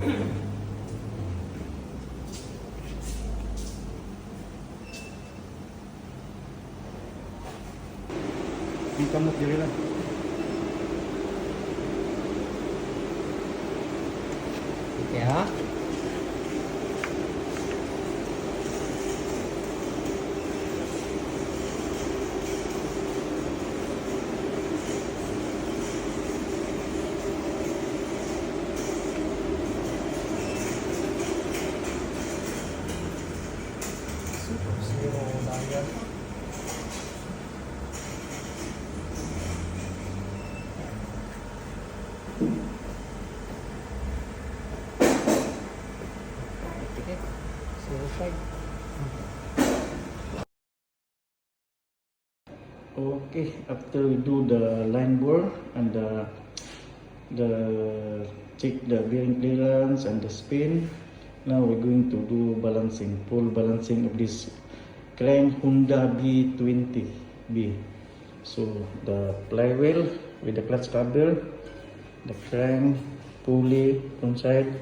Yung kamot diri lang. Okay ha? Zero lang yan. Okay. 05. Okay, after we do the line bore and the check the bearing clearance and the spin, now we're going to do balancing, full balancing of this crank Honda B20B. So the flywheel with the clutch cover, the crank, pulley from side,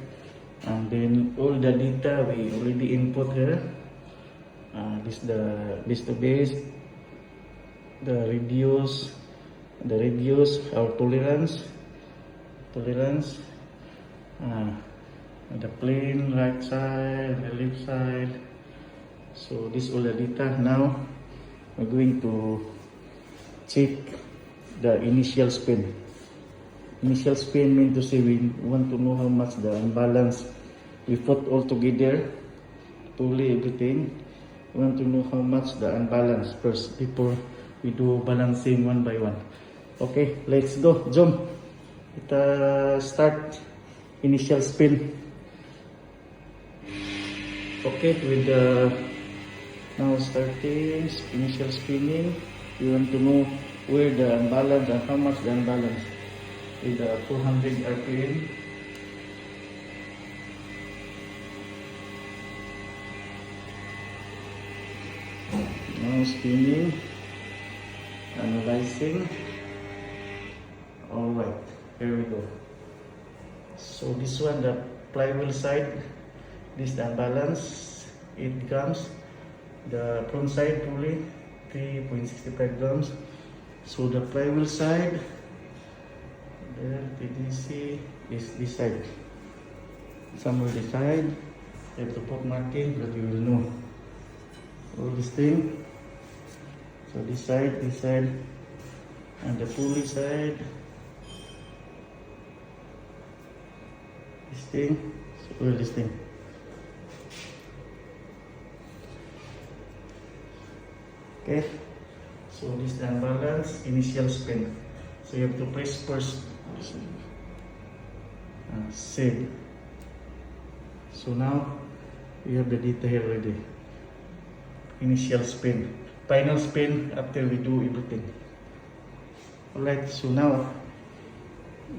and then all the data we already input here. This the base, the radius, our tolerance, the plane, right side, the left side. So this all the data. Now we're going to check the initial spin. Initial spin means to say we want to know how much the imbalance we put all together, pulley everything. We want to know how much the unbalance first before we do balancing one by one. Okay, let's go. Jump. Start initial spin. Okay, with the now starting initial spinning, we want to know where the unbalance and how much the unbalance with the 400 RPM. Now spinning, analyzing. Alright, here we go. So this one, the flywheel side, this the unbalance, 8 grams. The front side pulley, 3.65 grams. So the flywheel side, the TDC is this side. Somewhere this side, you have to put marking that you will know. All this thing. So this side, and the pulley side, this thing, so all this thing. Okay, so this is the unbalance, initial spin. So you have to press first, save. So now we have the data here already. Initial spin. Final spin after we do everything. Alright, so now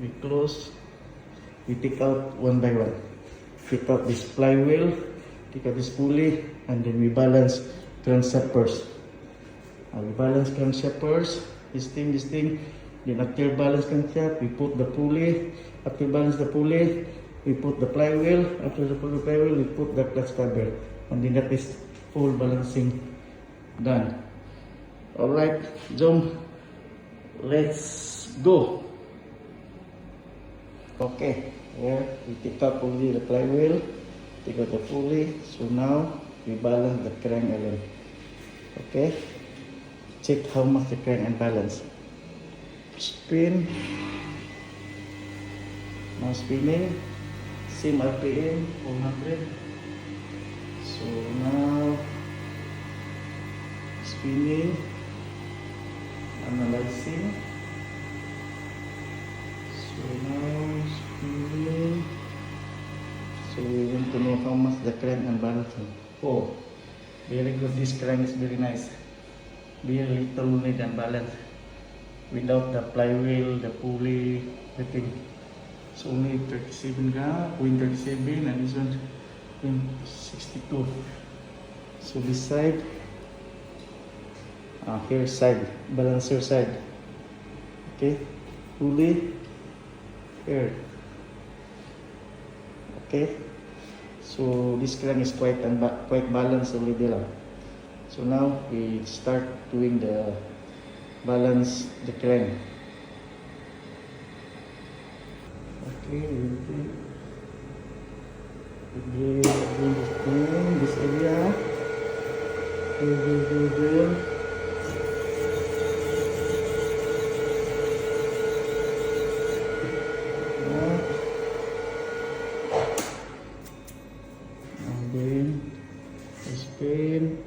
we close, we take out one by one. Take out this flywheel, take out this pulley, and then we balance crankshaft first. We balance crankshaft first, this thing, then after balance crankshaft, we put the pulley, after balance the pulley, we put the flywheel, after the flywheel, we put the clutch cover, and then that is full balancing done. Alright, jump. Let's go. Okay, here we take out only the flywheel, take out the pulley. So now we balance the crank element. Okay, check how much the crank and balance. Spin. Now spinning. Same RPM 400. So now spinning, analyzing. So now spinning. So we want to know how much the crank and balancing. Oh, very good. This crank is very nice. Very little need and balance. Without the flywheel, the pulley, everything. So only 37 grams, 0.37, and this one 0.62. So this side, here side, balancer side. Okay, pulley here. Okay. So this crank is quite balanced already lang. So now we start doing the balance the crank. Okay, we bring this crank, this area. Here. And then spin.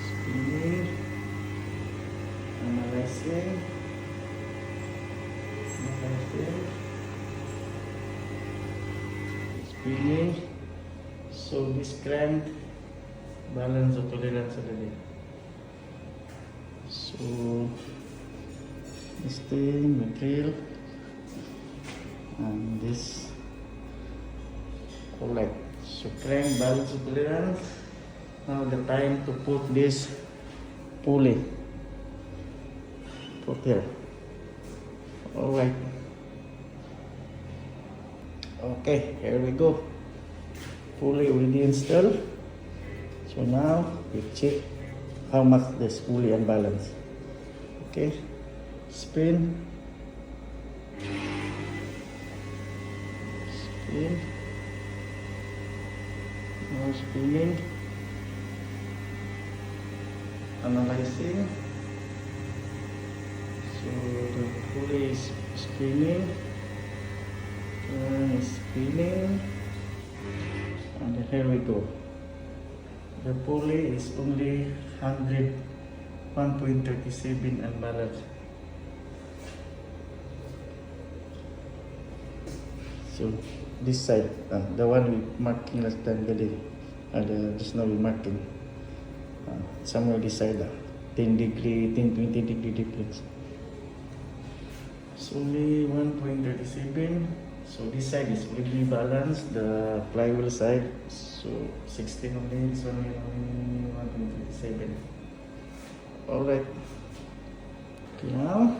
Spinning. Analyzing. Spinning. So this crank balance the tolerance already. So this thing, the drill, and this. Alright, so crank balance the tolerance. Now the time to put this pulley. Put here. Alright. Okay, here we go. Pulley already installed. So now we check how much this pulley unbalanced. Okay, spin. Spin. Now spinning. Analyzing. So the pulley is spinning. And spinning. And here we go. The pulley is only 1.37 unbalanced. So this side, the one we marking last time tadi, just now we marking. Somewhere this side, 10 degree, 20 degree difference. It's only 1.37. So this side is really balanced, the flywheel side. So 16 only, it's only 1.37. Alright. Okay, now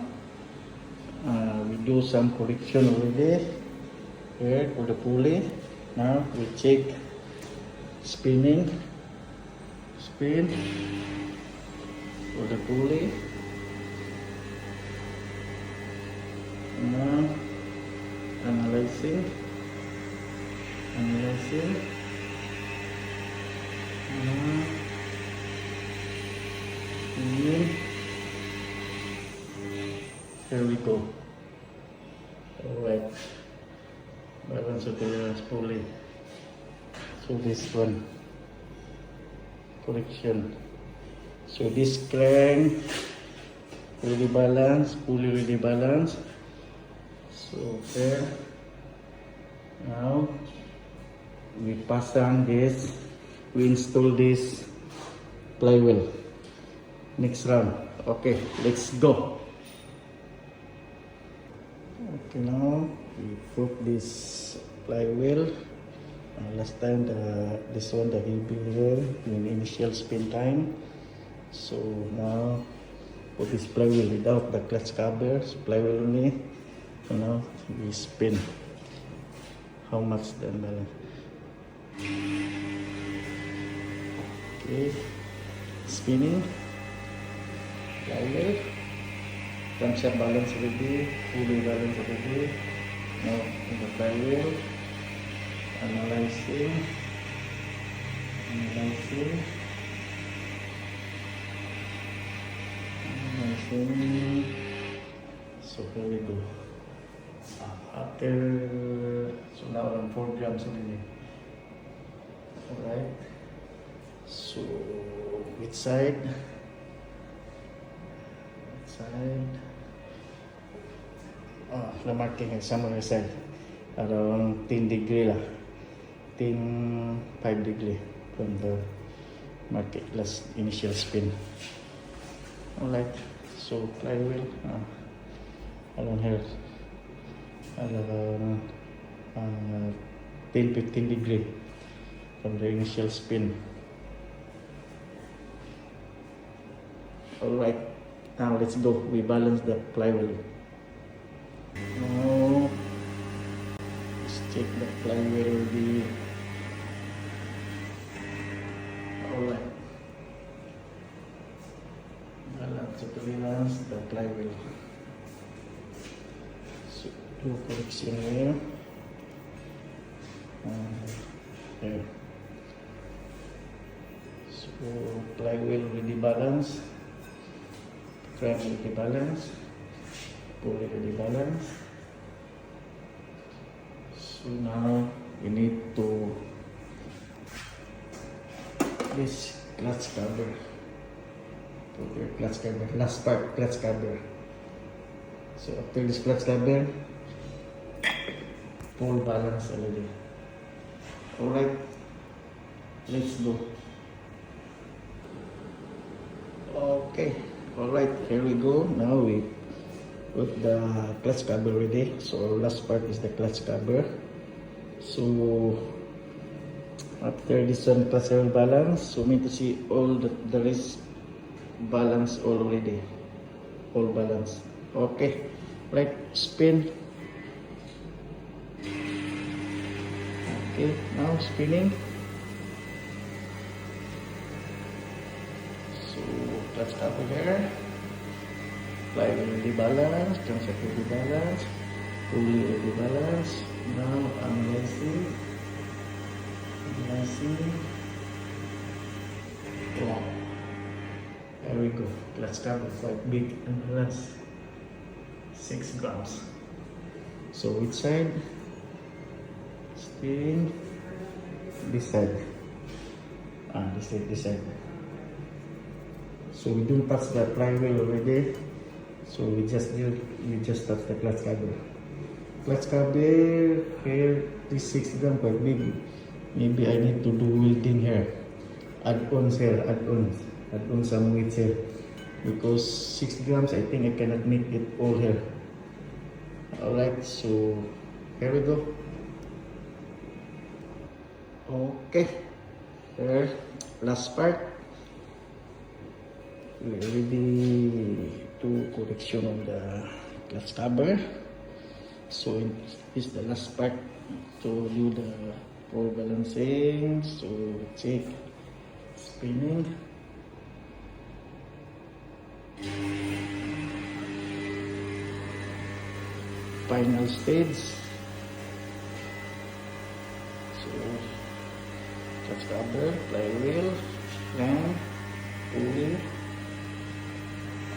we do some correction already here for the pulley. Now we check spinning. Spin for the pulley. Now analyzing. Here we go. Alright. Balance of the pulley. So this one. Correction. So this crank really balanced, pulley really balanced. So there. Now we pasang this. We install this flywheel. Next round. Okay, let's go. Okay, now we put this flywheel. Last time this one the heavier in initial spin time. So now put this flywheel without the clutch cover. So flywheel only. So now we spin. How much the balance? Okay, spinning. Flywheel. Crankshaft balance already, pulley balance already. Now in the flywheel, analyzing. So here we go. After, so now around 4 grams already. Alright. So which side? The marking is somewhere side around 10 degree lah, 5 degree from the market last initial spin. Alright, so flywheel around here around 10-15 degree from the initial spin. Alright, now let's go. We balance the flywheel. Now, let's check the flywheel will be alright. Balance to balance the flywheel. So, do correction here. Here. So, flywheel already balanced. Crank already balanced. Pulley already balanced. So now we need to this clutch cover. Put your clutch cover. Last part, clutch cover. So after this clutch cover, full balance already. Alright, let's go. Okay, alright, here we go. Now we put the clutch cover ready. So last part is the clutch cover. So after this one clutch cover balance, so we need to see all the rest balance already. All balance. Okay, right, spin. Okay, now spinning. So clutch cover there. Flywheel already balanced, crankshaft already balanced, pulley already balanced. Now analyzing. Wow. There we go. Clutch cover quite big and balanced. 6 grams. So which side? Steering. This side. This side. So we don't touch the flywheel already. So we just touch the clutch cover. Clutch cover here, this 6 gram quite big. Maybe I need to do welding here. Add-ons here, add-on some weights here. Because 6 grams, I think I cannot make it all here. Alright, so here we go. Okay, here, last part. We already do correction on the clutch cover. So this is the last part to do the full balancing. So check spinning. Final stage. So clutch cover, flywheel, crank, pulley,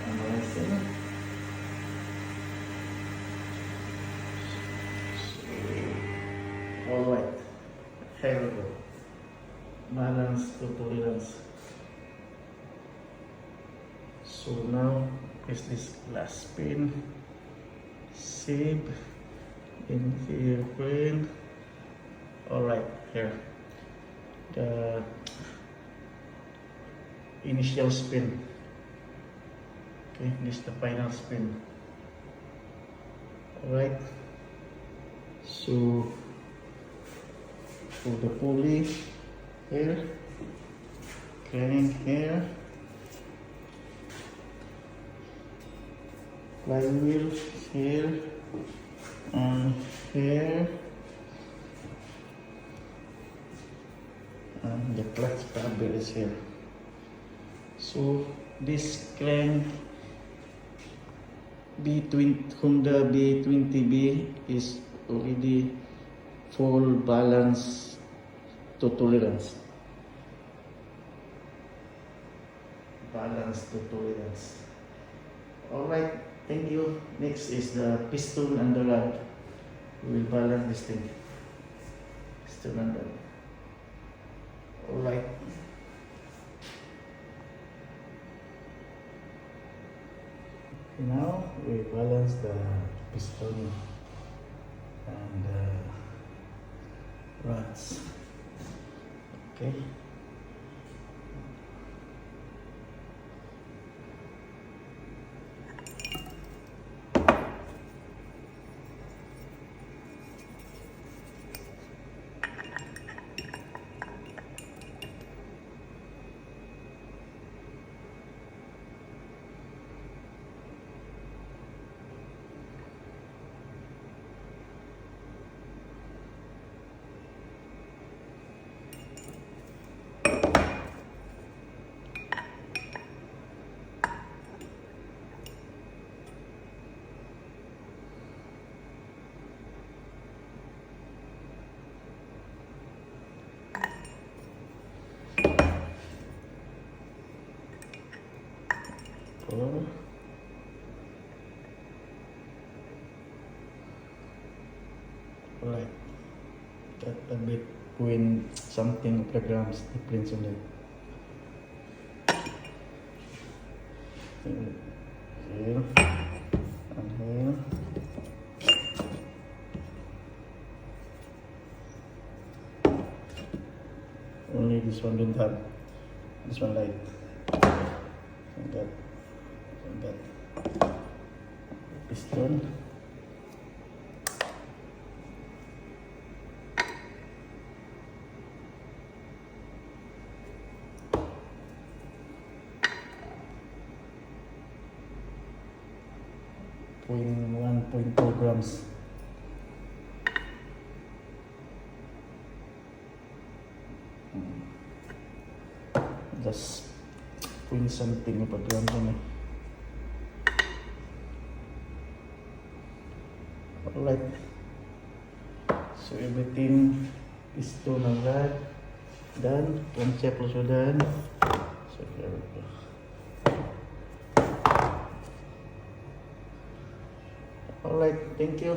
analyzing. So, alright, here we go. Balance to tolerance. So now is this last spin. Save in here, print. Alright, here. The initial spin. Okay, this is the final spin. Alright. So for the pulley here, crank here, flywheel here and here, and the clutch cover is here. So this crank Honda B20B is already full balance to tolerance. Balance to tolerance. Alright, thank you. Next is the piston and the rod. We will balance this thing. Piston and rod. Alright. Now we balance the piston and the rods. Okay. 4. Alright. Got a bit point something of the grams difference on it. Here and here. Only this one don't have. This one light. And that. Piston. Point 1.2 grams. Just point something per gram lang eh. Alright. So everything is done on that. Done. Concept also done. So here we go. Alright, thank you.